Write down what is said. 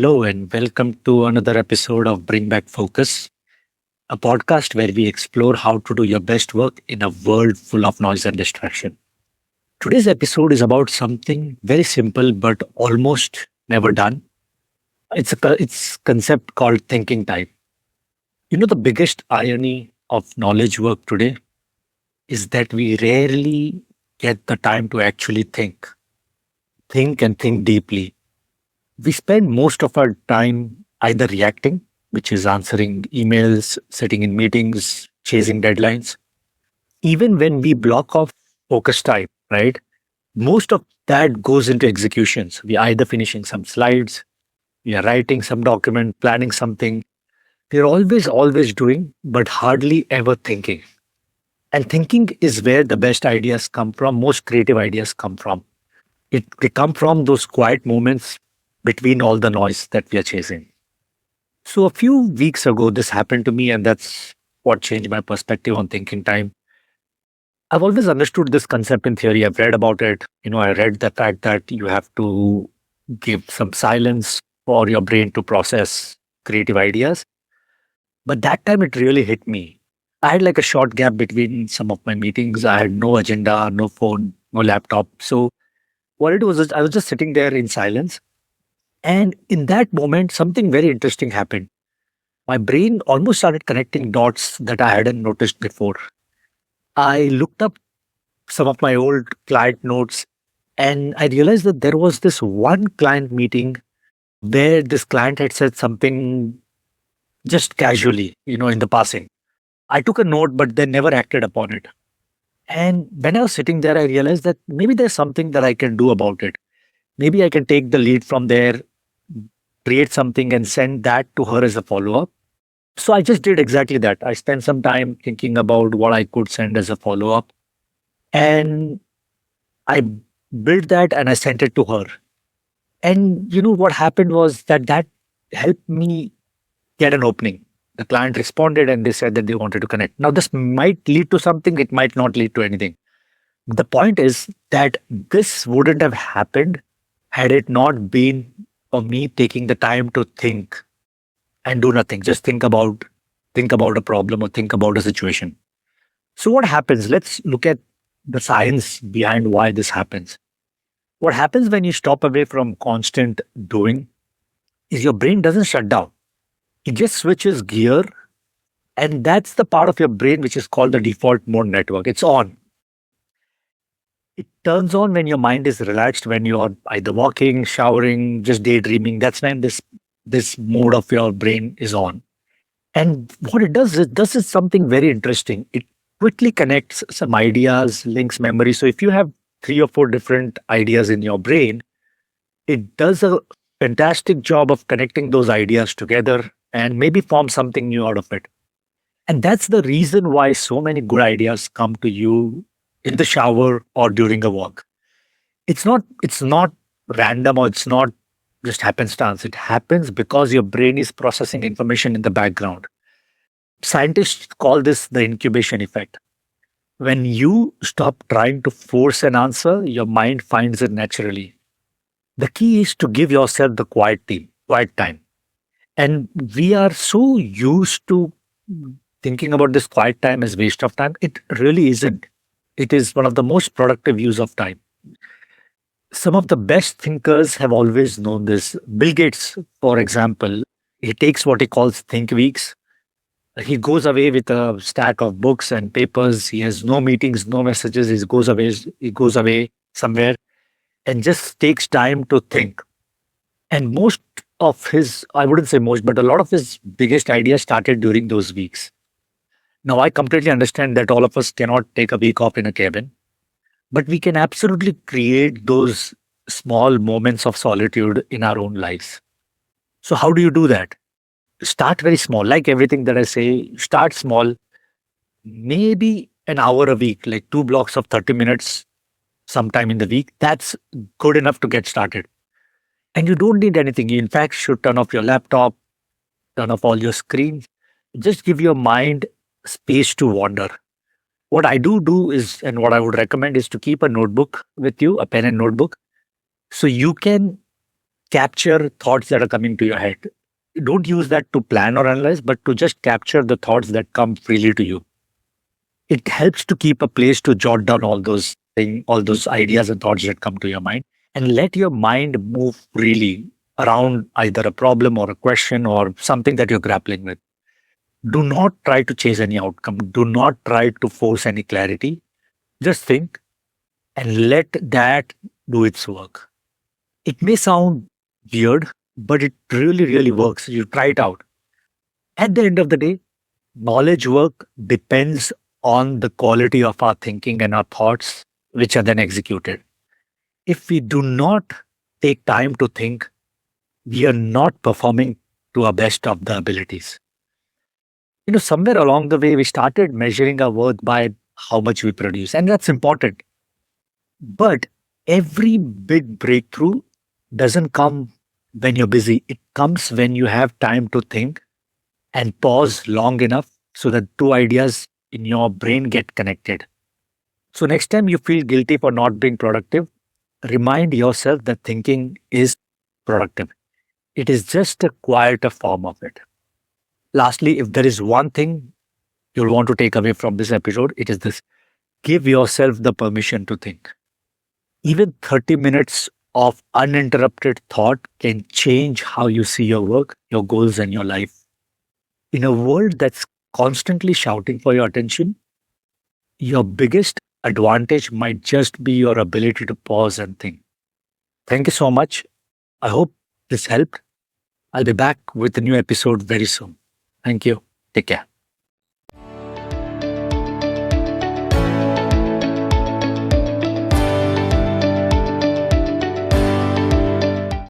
Hello, and welcome to another episode of Bring Back Focus, a podcast where we explore how to do your best work in a world full of noise and distraction. Today's episode is about something very simple but almost never done. It's concept called thinking time. The biggest irony of knowledge work today is that we rarely get the time to actually think and think deeply. We spend most of our time either reacting, which is answering emails, sitting in meetings, chasing deadlines. Even when we block off focus time, right? Most of that goes into executions. We are either finishing some slides, we are writing some document, planning something. We're always doing, but hardly ever thinking. And thinking is where the best ideas come from, most creative ideas come from. They come from those quiet moments between all the noise that we are chasing. So a few weeks ago, this happened to me, and that's what changed my perspective on thinking time. I've always understood this concept in theory. I've read about it. I read the fact that you have to give some silence for your brain to process creative ideas. But that time it really hit me. I had like a short gap between some of my meetings. I had no agenda, no phone, no laptop. So what it was is I was just sitting there in silence. And in that moment, something very interesting happened. My brain almost started connecting dots that I hadn't noticed before. I looked up some of my old client notes and I realized that there was this one client meeting where this client had said something just casually, in the passing. I took a note, but then never acted upon it. And when I was sitting there, I realized that maybe there's something that I can do about it. Maybe I can take the lead from there, create something, and send that to her as a follow up. So I just did exactly that. I spent some time thinking about what I could send as a follow up. And I built that and I sent it to her. And what happened was that helped me get an opening. The client responded and they said that they wanted to connect. Now, this might lead to something, it might not lead to anything. The point is that this wouldn't have happened had it not been for me taking the time to think and do nothing. Just think about a problem or think about a situation. So what happens? Let's look at the science behind why this happens. What happens when you stop away from constant doing is your brain doesn't shut down. It just switches gear, and that's the part of your brain which is called the default mode network. It's on. It turns on when your mind is relaxed, when you're either walking, showering, just daydreaming. That's when this mode of your brain is on. And what it does is something very interesting. It quickly connects some ideas, links memory. So if you have three or four different ideas in your brain, it does a fantastic job of connecting those ideas together and maybe form something new out of it. And that's the reason why so many good ideas come to you in the shower or during a walk. It's not random or it's not just happenstance. It happens because your brain is processing information in the background. Scientists call this the incubation effect. When you stop trying to force an answer, your mind finds it naturally. The key is to give yourself the quiet time. And we are so used to thinking about this quiet time as waste of time. It really isn't. It is one of the most productive use of time. Some of the best thinkers have always known this. Bill Gates, for example, he takes what he calls think weeks. He goes away with a stack of books and papers. He has no meetings, no messages. He goes away somewhere and just takes time to think. And most of his, I wouldn't say most, but a lot of his biggest ideas started during those weeks. Now, I completely understand that all of us cannot take a week off in a cabin, but we can absolutely create those small moments of solitude in our own lives. So, how do you do that? Start very small. Like everything that I say, start small, maybe an hour a week, like two blocks of 30 minutes sometime in the week. That's good enough to get started. And you don't need anything. You, in fact, should turn off your laptop, turn off all your screens. Just give your mind space to wander. What I do is, and what I would recommend is to keep a notebook with you, a pen and notebook, so you can capture thoughts that are coming to your head. Don't use that to plan or analyze, but to just capture the thoughts that come freely to you. It helps to keep a place to jot down all those things, all those ideas and thoughts that come to your mind, and let your mind move freely around either a problem or a question or something that you're grappling with. Do not try to chase any outcome. Do not try to force any clarity. Just think and let that do its work. It may sound weird, but it really, really works. You try it out. At the end of the day, knowledge work depends on the quality of our thinking and our thoughts, which are then executed. If we do not take time to think, we are not performing to our best of the abilities. Somewhere along the way, we started measuring our worth by how much we produce, and that's important. But every big breakthrough doesn't come when you're busy. It comes when you have time to think and pause long enough so that two ideas in your brain get connected. So, next time you feel guilty for not being productive, remind yourself that thinking is productive. It is just a quieter form of it. Lastly, if there is one thing you'll want to take away from this episode, it is this: give yourself the permission to think. Even 30 minutes of uninterrupted thought can change how you see your work, your goals, and your life. In a world that's constantly shouting for your attention, your biggest advantage might just be your ability to pause and think. Thank you so much. I hope this helped. I'll be back with a new episode very soon. Thank you. Take care.